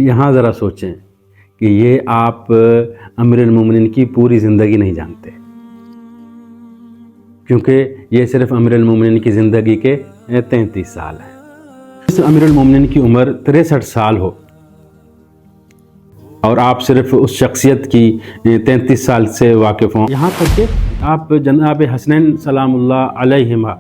یہاں ذرا سوچیں کہ یہ آپ امیر المومنین کی پوری زندگی نہیں جانتے، کیونکہ یہ صرف امیر المومنین کی زندگی کے 33 سال ہیں۔ اس امیر المومنین کی عمر 63 سال ہو اور آپ صرف اس شخصیت کی 33 سال سے واقف ہوں، یہاں تک کہ آپ جناب حسنین سلام اللہ علیہما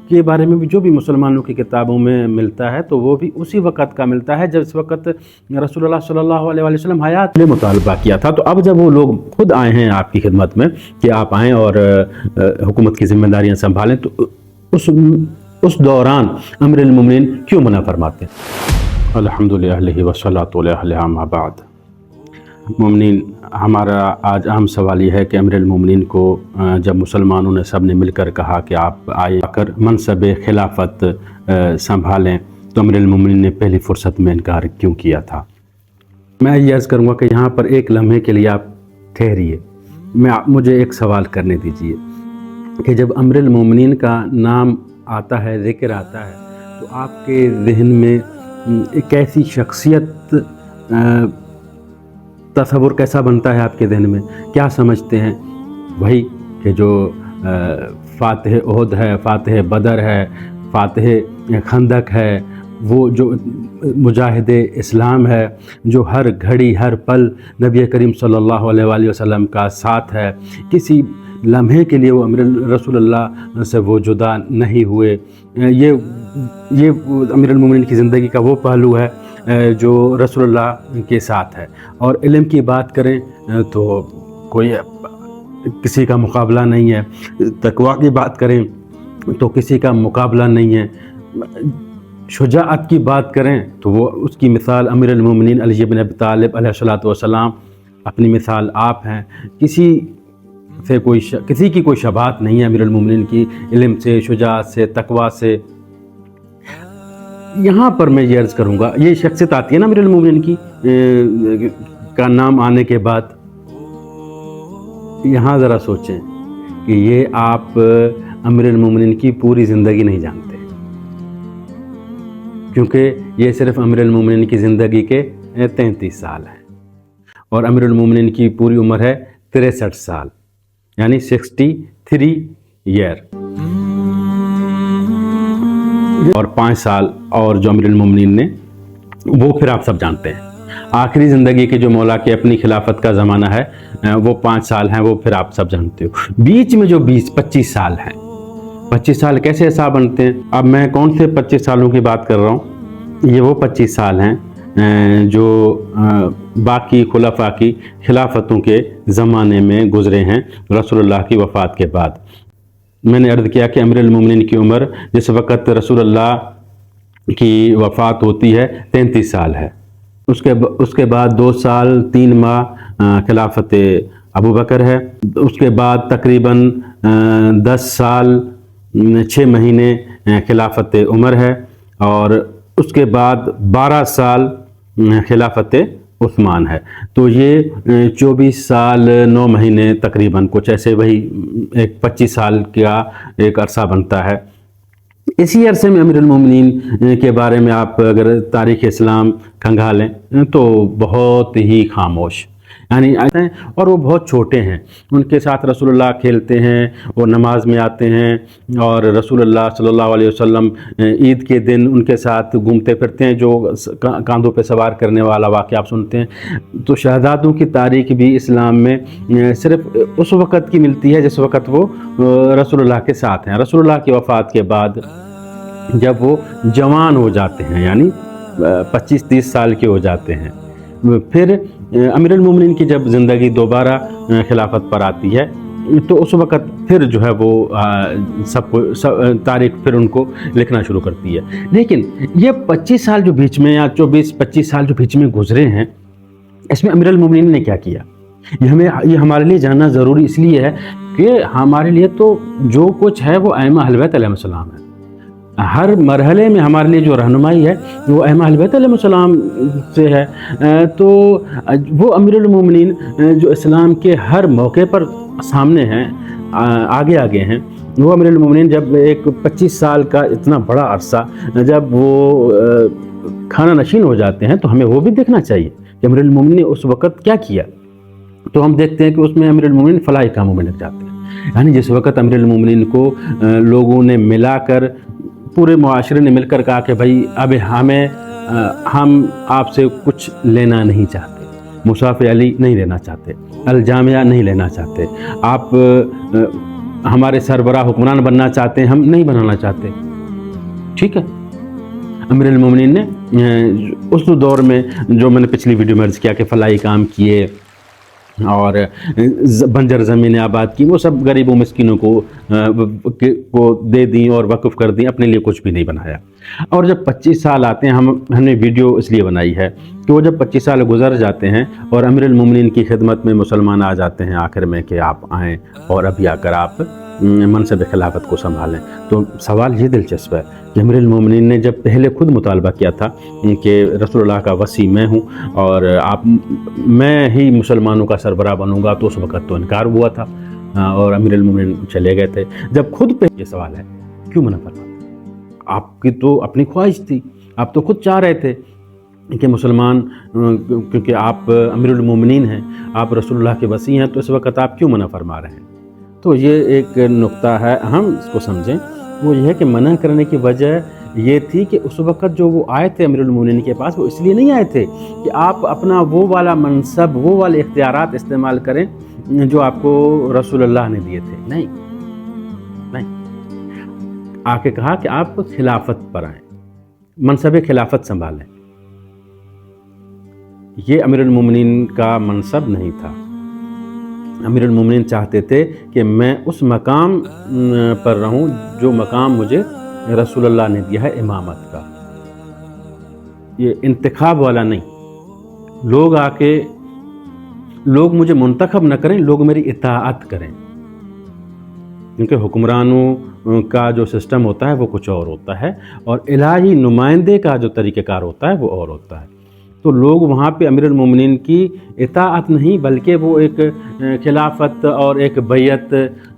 کے بارے میں بھی جو بھی مسلمانوں کی کتابوں میں ملتا ہے تو وہ بھی اسی وقت کا ملتا ہے جب اس وقت رسول اللہ صلی اللہ علیہ وسلم حیات میں مطالبہ کیا تھا۔ تو اب جب وہ لوگ خود آئے ہیں آپ کی خدمت میں کہ آپ آئیں اور حکومت کی ذمہ داریاں سنبھالیں، تو اس دوران امیر المومنین کیوں منع فرماتے ہیں؟ الحمدللہ والصلاۃ علیہ اما بعد۔ مومنین، ہمارا آج اہم سوال یہ ہے کہ امیر المومنین کو جب مسلمانوں نے سب نے مل کر کہا کہ آپ آئے کر منصب خلافت سنبھالیں، تو امیر المومنین نے پہلی فرصت میں انکار کیوں کیا تھا؟ میں یہ عرض کروں گا کہ یہاں پر ایک لمحے کے لیے آپ ٹھہریے، مجھے ایک سوال کرنے دیجئے کہ جب امیر المومنین کا نام آتا ہے، ذکر آتا ہے، تو آپ کے ذہن میں ایک ایسی شخصیت تصور کیسا بنتا ہے؟ آپ کے ذہن میں کیا سمجھتے ہیں؟ وہی کہ جو فاتح احد ہے، فاتح بدر ہے، فاتح خندق ہے، وہ جو مجاہد اسلام ہے، جو ہر گھڑی ہر پل نبی کریم صلی اللہ علیہ وآلہ وسلم کا ساتھ ہے، کسی لمحے کے لیے وہ رسول اللہ سے وہ جدا نہیں ہوئے۔ یہ امیر المومنین کی زندگی کا وہ پہلو ہے جو رسول اللہ کے ساتھ ہے۔ اور علم کی بات کریں تو کوئی کسی کا مقابلہ نہیں ہے، تقویٰ کی بات کریں تو کسی کا مقابلہ نہیں ہے، شجاعت کی بات کریں تو وہ اس کی مثال امیر المومنین علی بن ابی طالب علیہ الصلوۃ والسلام، اپنی مثال آپ ہیں۔ کسی کی کوئی شباہت نہیں ہے امیر المومنین کی، علم سے، شجاعت سے، تقویٰ سے۔ یہاں پر میں یہ عرض کروں گا، یہ شخصیت آتی ہے نا امیر المومنین کی کا نام آنے کے بعد، یہاں ذرا سوچیں کہ یہ آپ امیر المومنین کی پوری زندگی نہیں جانتے، کیونکہ یہ صرف امیر المومنین کی زندگی کے 33 سال ہیں، اور امیر المومنین کی پوری عمر ہے 63 سال، یعنی 63 ایئر، اور 5 سال اور جو امیر المومنین نے وہ پھر آپ سب جانتے ہیں۔ آخری زندگی کے جو مولا کے اپنی خلافت کا زمانہ ہے وہ 5 سال ہیں، وہ پھر آپ سب جانتے ہو۔ بیچ میں جو 25 سال ہیں، 25 سال کیسے حساب بنتے ہیں؟ اب میں کون سے 25 سالوں کی بات کر رہا ہوں؟ یہ وہ 25 سال ہیں جو باقی خلفاء کی خلافتوں کے زمانے میں گزرے ہیں رسول اللہ کی وفات کے بعد۔ میں نے عرض کیا کہ امیر المومنین کی عمر جس وقت رسول اللہ کی وفات ہوتی ہے 33 سال ہے، اس کے بعد 2 سال 3 ماہ خلافت ابو بکر ہے، اس کے بعد تقریباً 10 سال 6 مہینے خلافت عمر ہے، اور اس کے بعد 12 سال خلافت عثمان ہے۔ تو یہ 24 سال 9 مہینے تقریباً کچھ ایسے، وہی ایک 25 سال کا ایک عرصہ بنتا ہے۔ اسی عرصے میں امیر المومنین کے بارے میں آپ اگر تاریخ اسلام کھنگالیں تو بہت ہی خاموش، یعنی اور وہ بہت چھوٹے ہیں، ان کے ساتھ رسول اللہ کھیلتے ہیں، وہ نماز میں آتے ہیں، اور رسول اللہ صلی اللہ علیہ وسلم عید کے دن ان کے ساتھ گھومتے پھرتے ہیں، جو کاندھوں پہ سوار کرنے والا واقعہ آپ سنتے ہیں۔ تو شہزادوں کی تاریخ بھی اسلام میں صرف اس وقت کی ملتی ہے جس وقت وہ رسول اللہ کے ساتھ ہیں۔ رسول اللہ کی وفات کے بعد جب وہ جوان ہو جاتے ہیں، یعنی 25-30 سال کے ہو جاتے ہیں، پھر امیر المومنین کی جب زندگی دوبارہ خلافت پر آتی ہے تو اس وقت پھر جو ہے وہ تاریخ پھر ان کو لکھنا شروع کرتی ہے۔ لیکن یہ 25 سال جو بیچ میں، یا 24-25 سال جو بیچ میں گزرے ہیں، اس میں امیر المومنین نے کیا کیا؟ یہ ہمارے لیے جاننا ضروری اس لیے ہے کہ ہمارے لیے تو جو کچھ ہے وہ ائمہ اہل بیت علیہ السلام ہے۔ ہر مرحلے میں ہمارے لیے جو رہنمائی ہے وہ ائمہ اہل بیت علیہ السلام سے ہے۔ تو وہ امیر المومنین جو اسلام کے ہر موقع پر سامنے ہیں، آگے ہیں، وہ امیر المومنین جب ایک 25 سال کا اتنا بڑا عرصہ جب وہ खाना नशीन हो जाते हैं तो हमें वो भी देखना चाहिए कि अमीरुल मोमिनीन ने उस वक़्त क्या किया। तो हम देखते हैं कि उसमें अमीरुल मोमिनीन फलाही कामों में लग जाते हैं। यानी जिस वक़्त अमीरुल मोमिनीन को लोगों ने मिलाकर, पूरे मुआशरे ने मिलकर कहा कि भाई अब हम आपसे कुछ लेना नहीं चाहते, मुसाफ़े अली नहीं लेना चाहते, अल-जामिया नहीं लेना चाहते, आप हमारे सरबराह हुक्मरान बनना चाहते हैं, हम नहीं बनाना चाहते, ठीक है। अमीरुल मोमिनीन ने उस दौर में, जो मैंने पिछली वीडियो में अर्ज़ किया कि फलाही काम किए और बंजर ज़मीनें आबाद की, वो सब गरीबों मिस्किनों को दे दी और वक़्फ़ कर दी, अपने लिए कुछ भी नहीं बनाया। और जब 25 साल आते हैं, हमने वीडियो इसलिए बनाई है कि वो जब 25 साल गुजर जाते हैं और अमीरुल मोमिनीन की खिदमत में मुसलमान आ जाते हैं आखिर में कि आप आएँ और अभी आकर आप मनसब खिलाफत को संभालें। तो सवाल ये दिलचस्प है कि अमीरुल मोमिनीन ने जब पहले खुद मुतालबा किया था कि रसूलुल्लाह का वसी मैं हूँ और मैं ही मुसलमानों का सरबराह बनूंगा, तो उस वक़्त तो इनकार हुआ था और अमीरुल मोमिनीन चले गए थे। जब खुद पे ये सवाल है, क्यों मना फरमाते? आपकी तो अपनी ख्वाहिश थी, आप तो खुद चाह रहे थे कि मुसलमान, क्योंकि आप अमीरुल मोमिनीन हैं, आप रसूलुल्लाह के वसी हैं, तो इस वक़्त आप क्यों मना फरमा रहे हैं? तो ये एक नुक्ता है, हम इसको समझें। वो ये है कि मना करने की वजह ये थी कि उस वक़्त जो वो आए थे अमीरुल मोमिनीन के पास, वो इसलिए नहीं आए थे कि आप अपना वो वाला मनसब, वो वाले इख्तियारात इस्तेमाल करें जो आपको रसूलुल्लाह ने दिए थे। नहीं, आके कहा कि आप खिलाफत पर आएँ, मनसब खिलाफत संभालें। ये अमीरुल मोमिनीन का मनसब नहीं था। अमीरुल मोमिनीन चाहते थे कि मैं उस मकाम पर रहूं जो मकाम मुझे रसूलुल्लाह ने दिया है, इमामत का। ये इंतखाब वाला नहीं, लोग मुझे मुंतखब न करें, लोग मेरी इताअत करें। क्योंकि हुक्मरानों का जो सिस्टम होता है वो कुछ और होता है और इलाही नुमाइंदे का जो तरीक़ेकार होता है वो और होता है। तो लोग वहाँ पे अमीरुल मोमिनीन की इताअत नहीं, बल्कि वो एक खिलाफत और एक बैयत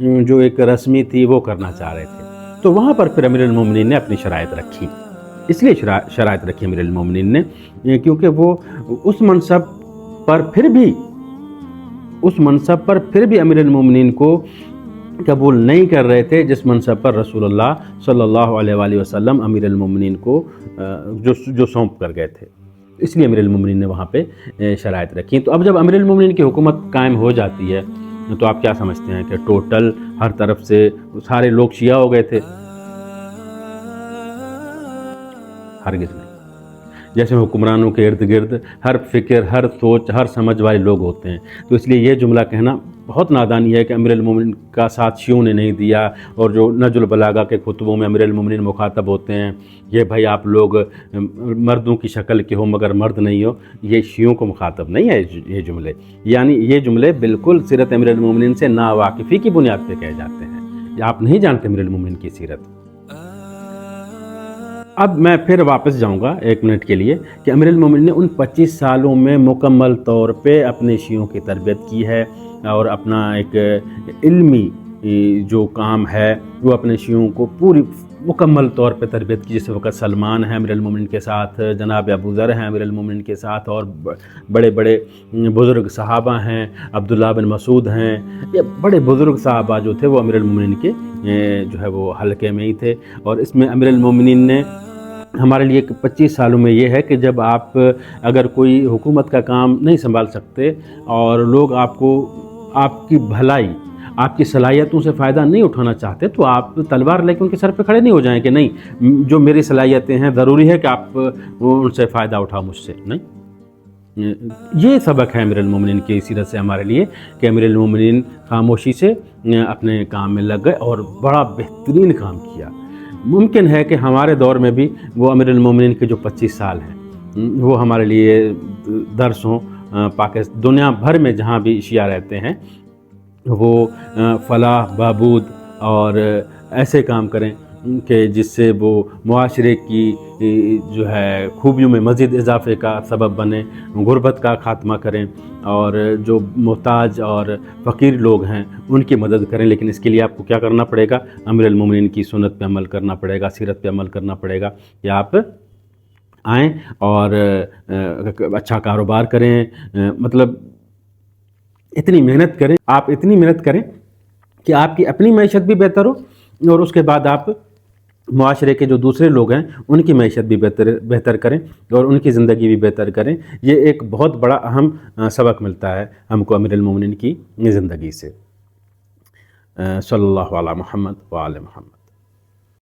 जो एक रस्मी थी वो करना चाह रहे थे। तो वहाँ पर फिर अमीरुल मोमिनीन ने अपनी शराइत रखी। इसलिए शराइत रखी अमीरुल मोमिनीन ने, क्योंकि वो उस मनसब पर फिर भी अमीरुल मोमिनीन को कबूल नहीं कर रहे थे, जिस मनसब पर रसूलुल्लाह सल्लल्लाहु अलैहि वसल्लम अमीरुल मोमिनीन को जो सौंप कर गए थे। इसलिए अमीरुल मोमिनीन ने वहाँ पे शराइत रखी। तो अब जब अमीरुल मोमिनीन की हुकूमत कायम हो जाती है, तो आप क्या समझते हैं कि टोटल हर तरफ से सारे लोग शिया हो गए थे? हरगिज़ नहीं। जैसे हुक्मरानों के इर्द गिर्द हर फिक्र, हर सोच, हर समझ वाले लोग होते हैं। तो इसलिए ये जुमला कहना बहुत नादानी है कि अमीरुल मोमिनीन का साथ शियों ने नहीं दिया। और जो नजुल बलागा के खुतबों में अमीरुल मोमिनीन मुखातब होते हैं, ये भाई आप लोग मर्दों की शक्ल के हो मगर मर्द नहीं हो, ये शियों को मुखातब नहीं है ये जुमले। यानी ये जुमले बिल्कुल सीरत अमीरुल मोमिनीन से नावाकिफ़ी की बुनियाद पर कहे जाते हैं। आप नहीं जानते अमीरुल मोमिनीन की सीरत। अब मैं फिर वापस जाऊंगा 1 मिनट के लिए कि अमीरुल मोमिनीन ने उन 25 सालों में मुकम्मल तौर पे अपने शियों की तरबियत की है और अपना एक इल्मी जो काम है वो अपने शियों को पूरी मुकम्मल तौर पे तरबियत की। जिस वक्त सलमान है अमीरुल मोमिनीन के साथ, जनाब अबू ज़र हैं अमीरुल मोमिनीन के साथ, और बड़े बड़े बुज़ुर्ग सहाबा हैं, अब्दुल्लाह बिन मसूद हैं, ये बड़े बुज़ुर्ग सहाबा जो थे वो अमीरुल मोमिनीन के जो है वो हल्के में ही थे। और इसमें अमीरुल मोमिनीन ने हमारे लिए 25 सालों में ये है कि जब आप अगर कोई हुकूमत का काम नहीं संभाल सकते और लोग आपकी भलाई, आपकी सलाहियतों से फ़ायदा नहीं उठाना चाहते, तो आप तलवार लेकर उनके सर पे खड़े नहीं हो जाएं कि नहीं जो मेरी सलाहियतें हैं ज़रूरी है कि आप उनसे फ़ायदा उठाओ मुझसे। नहीं, ये सबक है अमीरुल मोमिनीन की सीरत से हमारे लिए कि अमीरुल मोमिनीन खामोशी से अपने काम में लग गए और बड़ा बेहतरीन काम किया। मुमकिन है कि हमारे दौर में भी वो अमीरुल मोमिनीन के जो 25 साल हैं वो हमारे लिए दर्स हों। पाकिस्तान दुनिया भर में जहाँ भी शिया रहते हैं वो फलाह बहबूद और ऐसे काम करें कि जिससे वो मुआशरे की जो है खूबियों में मज़ीद इजाफ़े का सबब बने, गुरबत का ख़ात्मा करें और जो मोहताज और फ़कीर लोग हैं उनकी मदद करें। लेकिन इसके लिए आपको क्या करना पड़ेगा? अमीरुल मोमिनीन की सुन्नत पे अमल करना पड़ेगा, सीरत पे अमल करना पड़ेगा कि आप آئیں اور اچھا کاروبار کریں، مطلب اتنی محنت کریں، آپ اتنی محنت کریں کہ آپ کی اپنی معیشت بھی بہتر ہو، اور اس کے بعد آپ معاشرے کے جو دوسرے لوگ ہیں ان کی معیشت بھی بہتر کریں اور ان کی زندگی بھی بہتر کریں۔ یہ ایک بہت بڑا اہم سبق ملتا ہے ہم کو امیر المومنین کی زندگی سے۔ صلی اللہ علی محمد وآل محمد۔